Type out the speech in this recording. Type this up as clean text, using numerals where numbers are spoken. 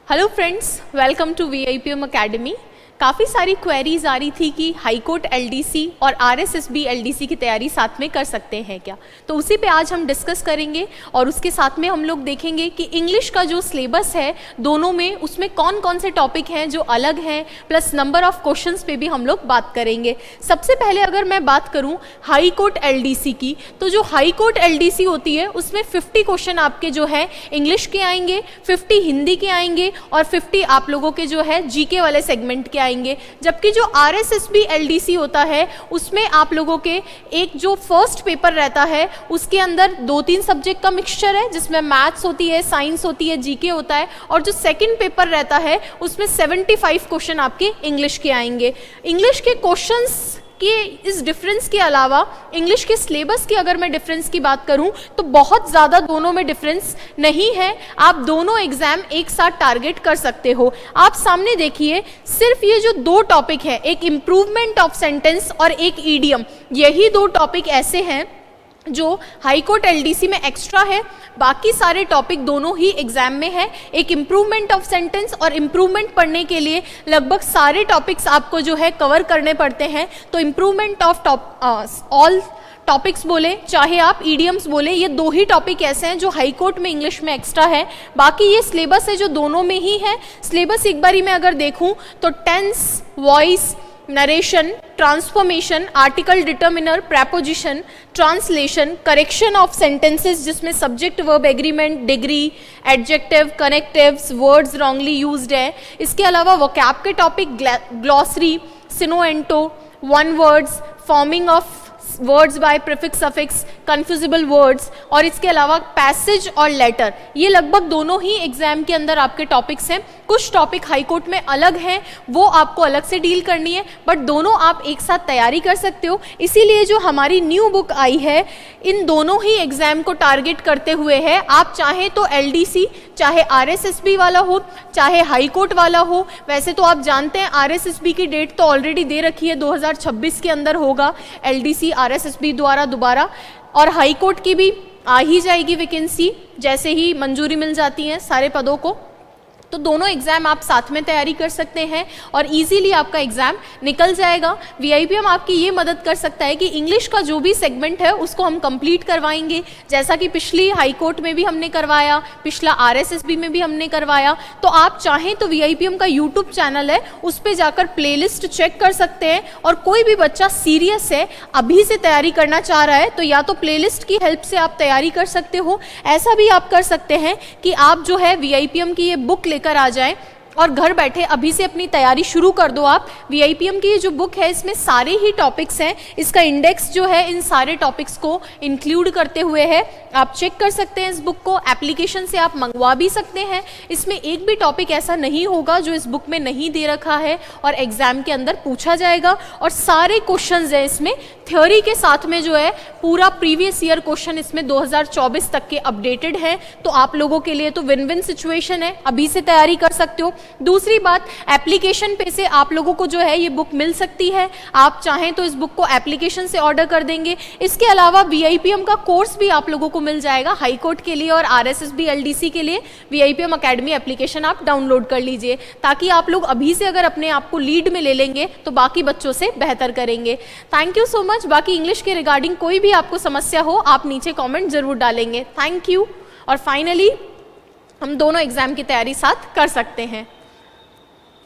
Hello friends, welcome to VIPM academy. काफ़ी सारी queries आ रही थी कि हाई कोर्ट LDC और RSSB LDC की तैयारी साथ में कर सकते हैं क्या, तो उसी पे आज हम डिस्कस करेंगे। और उसके साथ में हम लोग देखेंगे कि इंग्लिश का जो सिलेबस है दोनों में, उसमें कौन कौन से टॉपिक हैं जो अलग हैं, प्लस नंबर ऑफ क्वेश्चंस पे भी हम लोग बात करेंगे। सबसे पहले अगर मैं बात करूं हाई कोर्ट LDC की, तो जो हाई कोर्ट LDC होती है उसमें 50 क्वेश्चन आपके जो है इंग्लिश के आएंगे, 50 हिंदी के आएंगे और 50 आप लोगों के जो है GK वाले सेगमेंट के आएंगे। जबकि जो RSSB LDC होता है उसमें आप लोगों के एक जो फर्स्ट पेपर रहता है उसके अंदर 2-3 सब्जेक्ट का मिक्सचर है, जिसमें मैथ्स होती है, साइंस होती है, GK होता है। और जो सेकंड पेपर रहता है उसमें 75 क्वेश्चन आपके इंग्लिश के आएंगे। इंग्लिश के क्वेश्चंस कि इस डिफरेंस के अलावा इंग्लिश के सिलेबस की अगर मैं डिफरेंस की बात करूं तो बहुत ज़्यादा दोनों में डिफरेंस नहीं है। आप दोनों एग्जाम एक साथ टारगेट कर सकते हो। आप सामने देखिए, सिर्फ ये जो 2 टॉपिक है, एक इम्प्रूवमेंट ऑफ सेंटेंस और एक ईडियम, यही 2 टॉपिक ऐसे हैं जो हाई कोर्ट LDC में एक्स्ट्रा है। बाकी सारे टॉपिक दोनों ही एग्जाम में है। एक इम्प्रूवमेंट ऑफ सेंटेंस और इम्प्रूवमेंट पढ़ने के लिए लगभग सारे टॉपिक्स आपको जो है कवर करने पड़ते हैं। तो इम्प्रूवमेंट ऑफ ऑल टॉपिक्स बोले चाहे आप ईडियम्स बोले, ये 2 ही टॉपिक ऐसे हैं जो हाई कोर्ट में इंग्लिश में एक्स्ट्रा है। बाकी ये सिलेबस है जो दोनों में ही है। सिलेबस एक बारी मैं अगर देखूं तो tense, voice, narration, transformation, article determiner, preposition, translation, correction of sentences जिसमें subject verb agreement, degree, adjective, connectives, words wrongly used है। इसके अलावा वोकैब के टॉपिक ग्लॉसरी, सिनोएंटो, one words, forming of words by prefix suffix, confusable words, और इसके अलावा passage और लेटर। ये लगभग दोनों ही एग्जाम के अंदर आपके टॉपिक्स हैं। कुछ टॉपिक हाई कोर्ट में अलग हैं, वो आपको अलग से डील करनी है, बट दोनों आप एक साथ तैयारी कर सकते हो। इसीलिए जो हमारी न्यू बुक आई है इन दोनों ही एग्जाम को टारगेट करते हुए है। आप चाहे तो LDC, चाहे RSSB वाला हो, चाहे हाई कोर्ट वाला हो। वैसे तो आप जानते हैं RSSB की डेट तो ऑलरेडी दे रखी है, 2026 के अंदर होगा LDC RSSB द्वारा दोबारा, और हाई कोर्ट की भी आ ही जाएगी वैकेंसी जैसे ही मंजूरी मिल जाती है सारे पदों को। तो दोनों एग्जाम आप साथ में तैयारी कर सकते हैं और इजीली आपका एग्जाम निकल जाएगा। VIPM आपकी ये मदद कर सकता है कि इंग्लिश का जो भी सेगमेंट है उसको हम कंप्लीट करवाएंगे, जैसा कि पिछली हाई कोर्ट में भी हमने करवाया, पिछला RSSB में भी हमने करवाया। तो आप चाहें तो VIPM का YouTube चैनल है, उस पर जाकर प्लेलिस्ट चेक कर सकते हैं। और कोई भी बच्चा सीरियस है, अभी से तैयारी करना चाह रहा है, तो या तो प्लेलिस्ट की हेल्प से आप तैयारी कर सकते हो। ऐसा भी आप कर सकते हैं कि आप जो है VIPM की ये बुक लेकर आ जाएं और घर बैठे अभी से अपनी तैयारी शुरू कर दो। आप VIPM की ये जो बुक है इसमें सारे ही टॉपिक्स हैं, इसका इंडेक्स जो है इन सारे टॉपिक्स को इंक्लूड करते हुए है। आप चेक कर सकते हैं इस बुक को, एप्लीकेशन से आप मंगवा भी सकते हैं। इसमें एक भी टॉपिक ऐसा नहीं होगा जो इस बुक में नहीं दे रखा है और एग्जाम के अंदर पूछा जाएगा। और सारे क्वेश्चंस हैं इसमें थ्योरी के साथ में, जो है पूरा प्रीवियस ईयर क्वेश्चन इसमें 2024 तक के अपडेटेड हैं। तो आप लोगों के लिए तो विन विन सिचुएशन है, अभी से तैयारी कर सकते हो। दूसरी बात, एप्लीकेशन पे से आप लोगों को जो है ये बुक मिल सकती है। आप चाहें तो इस बुक को एप्लीकेशन से ऑर्डर कर देंगे। इसके अलावा VIPM का कोर्स भी आप लोगों को मिल जाएगा हाई कोर्ट के लिए और RSSB LDC के लिए। VIPM अकेडमी एप्लीकेशन आप डाउनलोड कर लीजिए, ताकि आप लोग अभी से अगर अपने आप को लीड में ले लेंगे तो बाकी बच्चों से बेहतर करेंगे। Thank you so much. बाकी इंग्लिश के रिगार्डिंग कोई भी आपको समस्या हो आप नीचे कॉमेंट जरूर डालेंगे। Thank you. और फाइनली हम दोनों एग्जाम की तैयारी साथ कर सकते हैं।